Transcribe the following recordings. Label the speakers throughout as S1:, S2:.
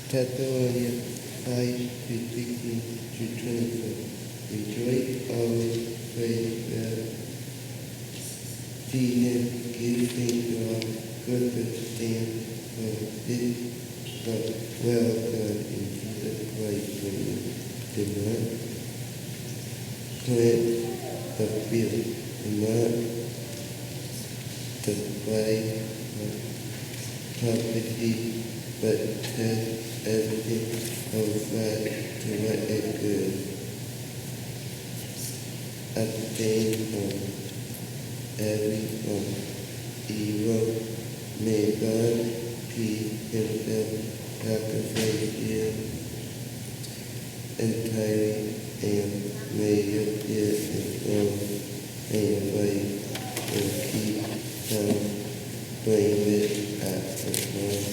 S1: Thessalonians 5:16-20. Rejoice always, pray without ceasing, give thanks to our good understand for this well done in Jesus Christ when you do not cleanse the field, do not despise prophecy, but test everything outside to what is good. Abstain from every evil. May God peace himself sacrifice you entirely, and may your spirit and soul and body will keep some blameless at the throne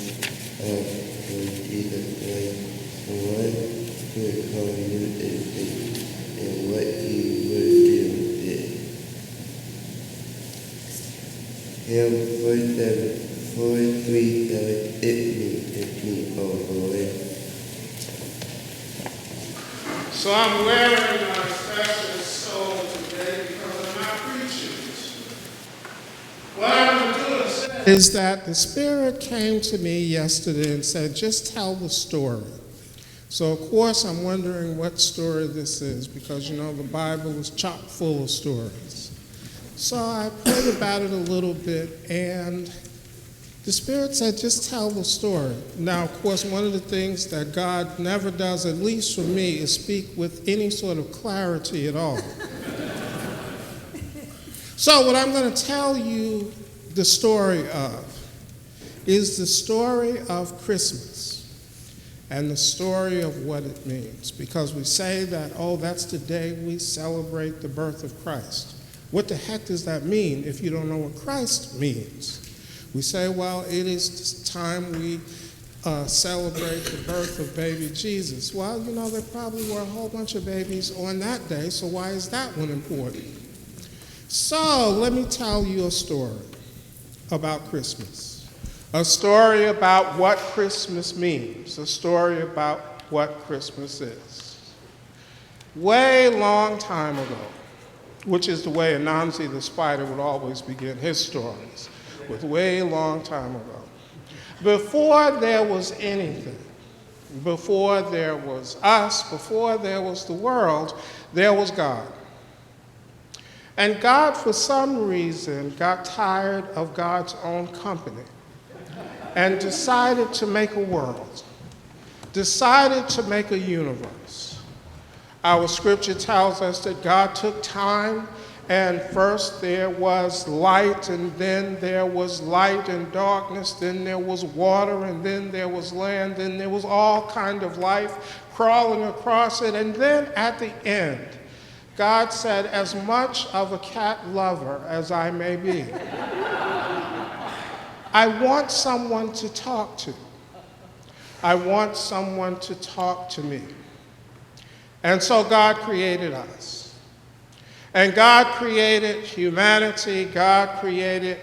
S1: of Jesus Christ. The one who will call you is faithful, and what he will do is. Hymn 437, it's me, oh Lord.
S2: So I'm wearing my special soul today because of my preachings. What I'm going to do is that the Spirit came to me yesterday and said, just tell the story. So, of course, I'm wondering what story this is because, you know, the Bible is chock full of stories. So I prayed about it a little bit, and the Spirit said, just tell the story. Now, of course, one of the things that God never does, at least for me, is speak with any sort of clarity at all. So what I'm going to tell you the story of is the story of Christmas and the story of what it means. Because we say that, oh, that's the day we celebrate the birth of Christ. What the heck does that mean if you don't know what Christ means? We say, well, it is this time we celebrate the birth of baby Jesus. Well, you know, there probably were a whole bunch of babies on that day, so why is that one important? So let me tell you a story about Christmas. A story about what Christmas means. A story about what Christmas is. Way long time ago, which is the way Anansi the spider would always begin his stories, with way long time ago. Before there was anything, before there was us, before there was the world, there was God. And God, for some reason, got tired of God's own company and decided to make a world, decided to make a universe. Our scripture tells us that God took time, and first there was light, and then there was light and darkness, then there was water, and then there was land, then there was all kind of life crawling across it, and then at the end, God said, as much of a cat lover as I may be, I want someone to talk to. I want someone to talk to me. And so God created us. And God created humanity. God created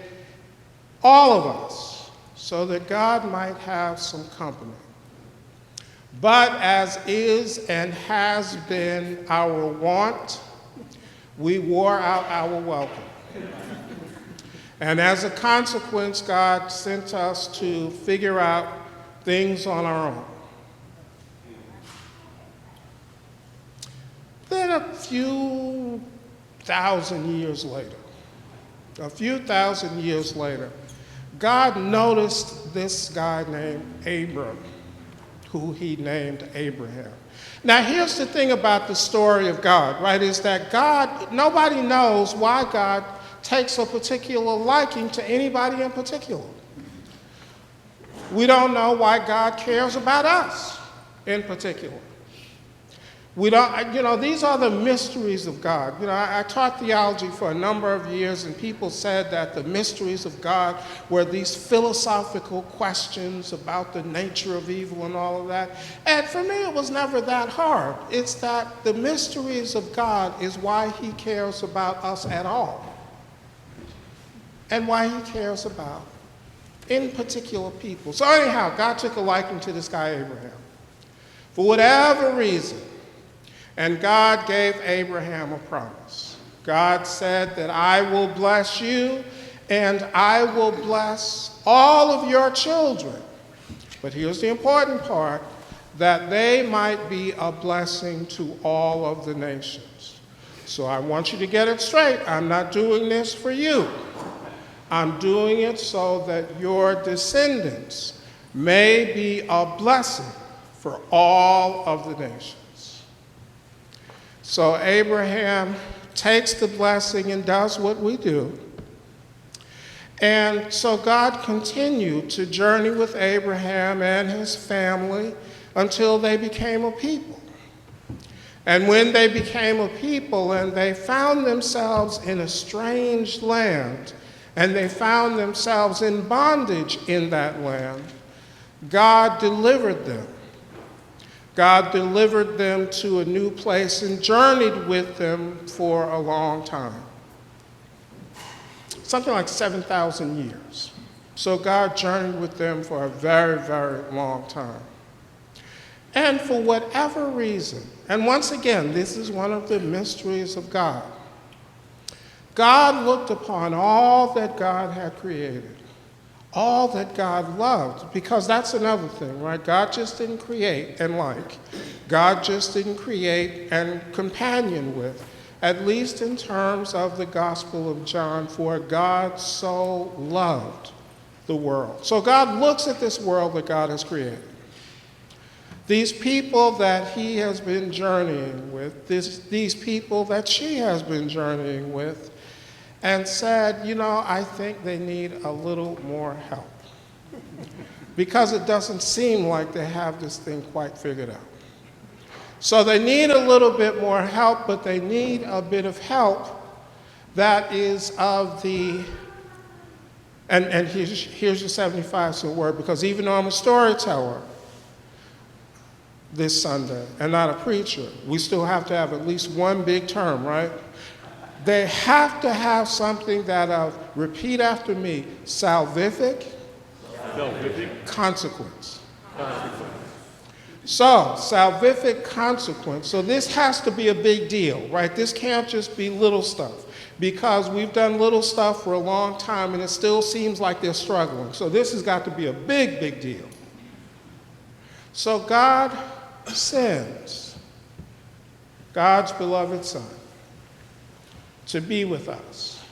S2: all of us so that God might have some company. But as is and has been our wont, we wore out our welcome. And as a consequence, God sent us to figure out things on our own. Then a few thousand years later, God noticed this guy named Abram, who he named Abraham. Now, here's the thing about the story of God, right, is that God, nobody knows why God takes a particular liking to anybody in particular. We don't know why God cares about us in particular. We don't, you know, these are the mysteries of God. You know, I taught theology for a number of years, and people said that the mysteries of God were these philosophical questions about the nature of evil and all of that. And for me, it was never that hard. It's that the mysteries of God is why he cares about us at all, and why he cares about in particular people. So anyhow, God took a liking to this guy Abraham. For whatever reason, and God gave Abraham a promise. God said that I will bless you and I will bless all of your children. But here's the important part, that they might be a blessing to all of the nations. So I want you to get it straight. I'm not doing this for you. I'm doing it so that your descendants may be a blessing for all of the nations. So Abraham takes the blessing and does what we do. And so God continued to journey with Abraham and his family until they became a people. And when they became a people and they found themselves in a strange land, and they found themselves in bondage in that land, God delivered them. God delivered them to a new place and journeyed with them for a long time. Something like 7,000 years. So God journeyed with them for a very, very long time. And for whatever reason, and once again, this is one of the mysteries of God, God looked upon all that God had created, all that God loved, because that's another thing, right? God just didn't create and like. God just didn't create and companion with, at least in terms of the Gospel of John, for God so loved the world. So God looks at this world that God has created. These people that he has been journeying with, these people that she has been journeying with, and said, you know, I think they need a little more help. Because it doesn't seem like they have this thing quite figured out. So they need a little bit more help, but they need a bit of help that is of the, and here's your 75-cent word, because even though I'm a storyteller this Sunday and not a preacher, we still have to have at least one big term, right? They have to have something that, repeat after me, salvific consequence. So, salvific consequence. So this has to be a big deal, right? This can't just be little stuff, because we've done little stuff for a long time and it still seems like they're struggling. So this has got to be a big, big deal. So God sends God's beloved Son to be with us.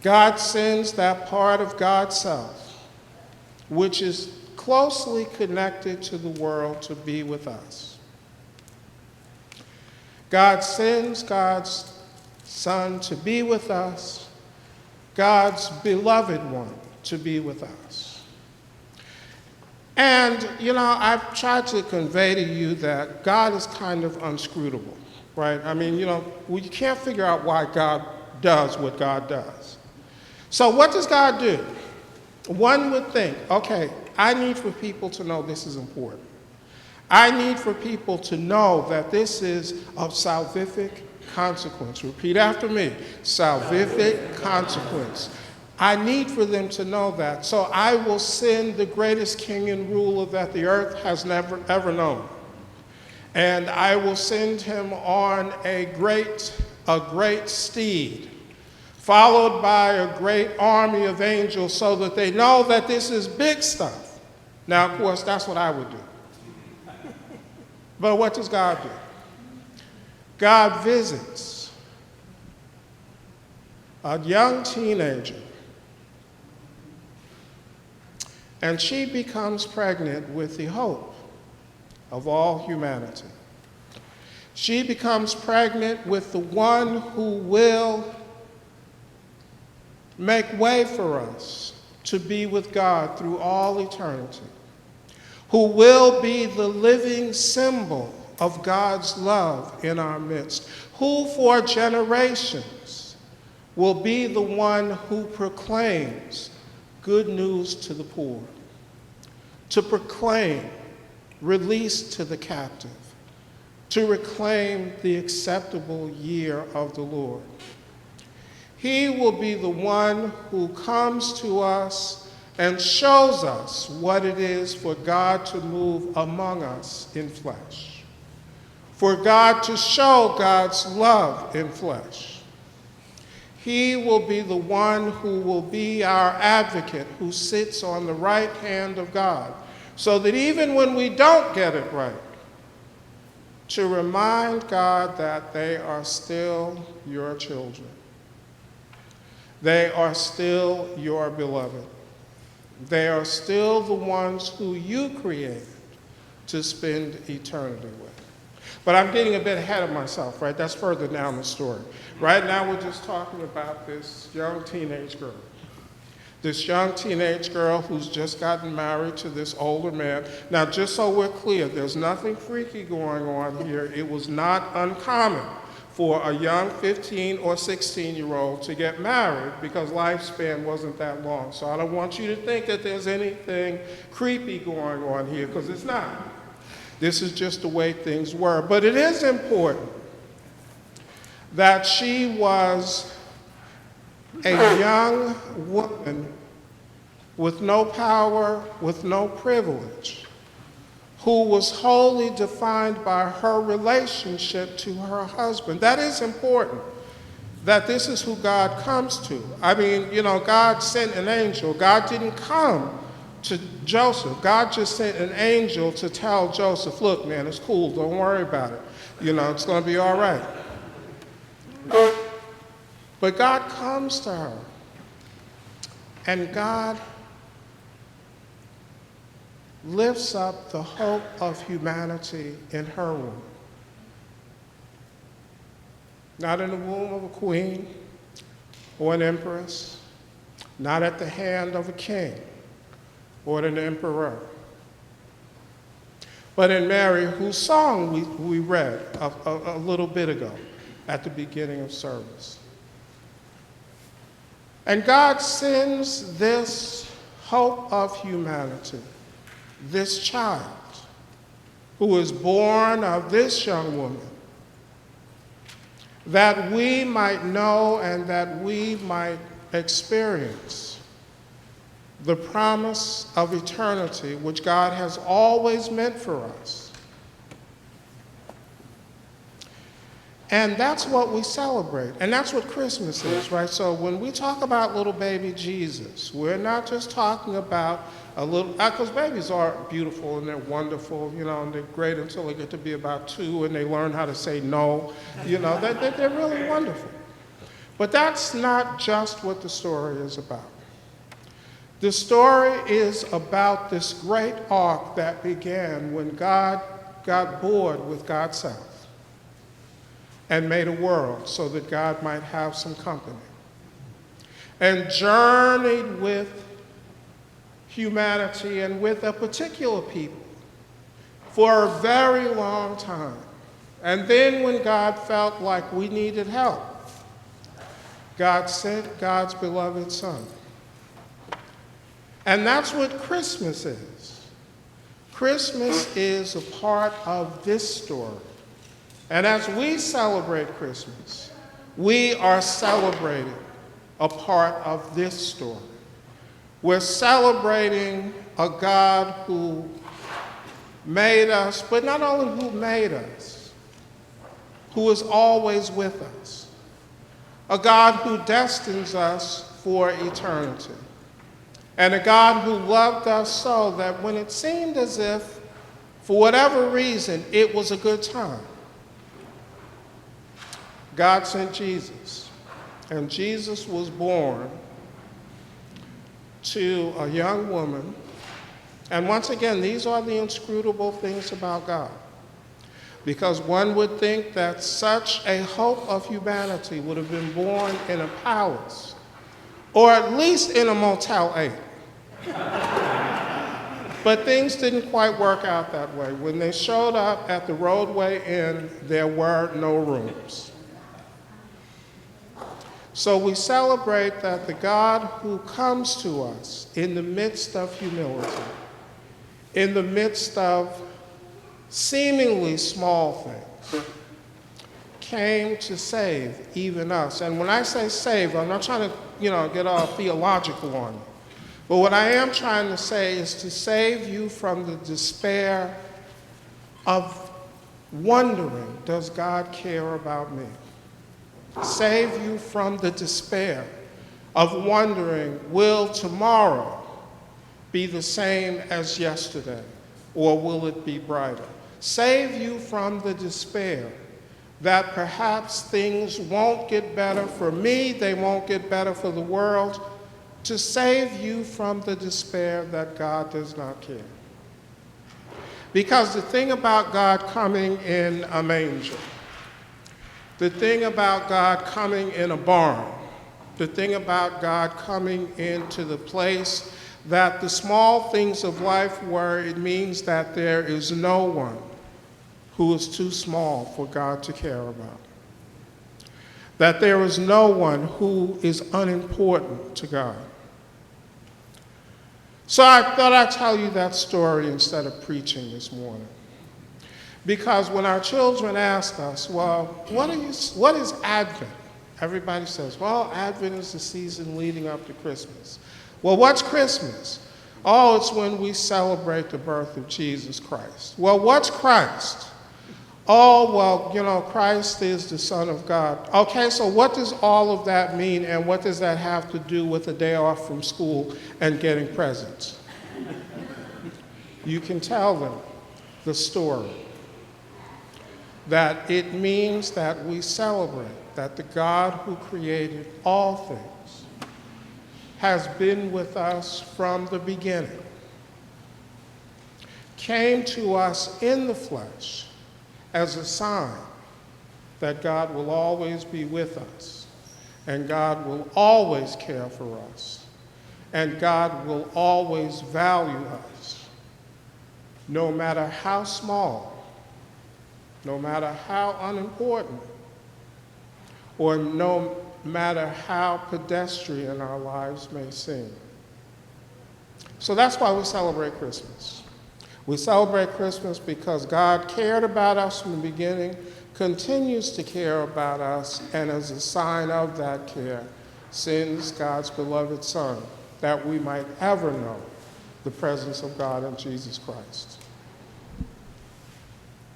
S2: God sends that part of God's self, which is closely connected to the world, to be with us. God sends God's Son to be with us, God's beloved one to be with us. And, you know, I've tried to convey to you that God is kind of unscrutable. Right? I mean, you know, we can't figure out why God does what God does. So what does God do? One would think, okay, I need for people to know this is important. I need for people to know that this is of salvific consequence. Repeat after me, salvific consequence. I need for them to know that. So I will send the greatest king and ruler that the earth has never, ever known. And I will send him on a great steed, followed by a great army of angels, so that they know that this is big stuff. Now, of course, that's what I would do. But what does God do? God visits a young teenager, and she becomes pregnant with the hope of all humanity. She becomes pregnant with the one who will make way for us to be with God through all eternity, who will be the living symbol of God's love in our midst, who for generations will be the one who proclaims good news to the poor, to proclaim release to the captive, to reclaim the acceptable year of the Lord. He will be the one who comes to us and shows us what it is for God to move among us in flesh, for God to show God's love in flesh. He will be the one who will be our advocate, who sits on the right hand of God, so that even when we don't get it right, to remind God that they are still your children. They are still your beloved. They are still the ones who you created to spend eternity with. But I'm getting a bit ahead of myself, right? That's further down the story. Right now we're just talking about this young teenage girl. This young teenage girl who's just gotten married to this older man. Now, just so we're clear, there's nothing freaky going on here. It was not uncommon for a young 15 or 16-year-old to get married because lifespan wasn't that long. So I don't want you to think that there's anything creepy going on here, because it's not. This is just the way things were. But it is important that she was a young woman with no power, with no privilege, who was wholly defined by her relationship to her husband. That is important, that this is who God comes to. I mean, God sent an angel. God didn't come to Joseph. God just sent an angel to tell Joseph, look, man, it's cool, don't worry about it. It's going to be all right. But God comes to her, and God lifts up the hope of humanity in her womb. Not in the womb of a queen or an empress, not at the hand of a king or an emperor, but in Mary, whose song we read a little bit ago at the beginning of service. And God sends this hope of humanity, this child who is born of this young woman, that we might know and that we might experience the promise of eternity which God has always meant for us. And that's what we celebrate. And that's what Christmas is, right? So when we talk about little baby Jesus, we're not just talking about a little, because babies are beautiful and they're wonderful, and they're great until they get to be about 2 and they learn how to say no. They're really wonderful. But that's not just what the story is about. The story is about this great arc that began when God got bored with God's self and made a world so that God might have some company, and journeyed with humanity and with a particular people for a very long time. And then when God felt like we needed help, God sent God's beloved Son. And that's what Christmas is. Christmas is a part of this story. And as we celebrate Christmas, we are celebrating a part of this story. We're celebrating a God who made us, but not only who made us, who is always with us. A God who destines us for eternity. And a God who loved us so that when it seemed as if, for whatever reason, it was a good time, God sent Jesus. And Jesus was born to a young woman. And once again, these are the inscrutable things about God. Because one would think that such a hope of humanity would have been born in a palace, or at least in a Motel 8. But things didn't quite work out that way. When they showed up at the Roadway Inn, there were no rooms. So we celebrate that the God who comes to us in the midst of humility, in the midst of seemingly small things, came to save even us. And when I say save, I'm not trying to, get all theological on you. But what I am trying to say is to save you from the despair of wondering, does God care about me? Save you from the despair of wondering, will tomorrow be the same as yesterday, or will it be brighter? Save you from the despair that perhaps things won't get better for me, they won't get better for the world, to save you from the despair that God does not care. Because the thing about God coming in a manger, the thing about God coming in a barn, the thing about God coming into the place that the small things of life were, it means that there is no one who is too small for God to care about. That there is no one who is unimportant to God. So I thought I'd tell you that story instead of preaching this morning. Because when our children ask us, well, what is Advent? Everybody says, well, Advent is the season leading up to Christmas. Well, what's Christmas? Oh, it's when we celebrate the birth of Jesus Christ. Well, what's Christ? Oh, well, Christ is the Son of God. Okay, so what does all of that mean, and what does that have to do with a day off from school and getting presents? You can tell them the story. That it means that we celebrate that the God who created all things has been with us from the beginning, came to us in the flesh as a sign that God will always be with us, and God will always care for us, and God will always value us, no matter how small, no matter how unimportant, or no matter how pedestrian our lives may seem. So that's why we celebrate Christmas. We celebrate Christmas because God cared about us from the beginning, continues to care about us, and as a sign of that care, sends God's beloved Son, that we might ever know the presence of God in Jesus Christ.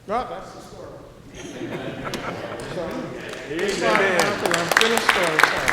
S2: Well, that's the story. I'm finished story.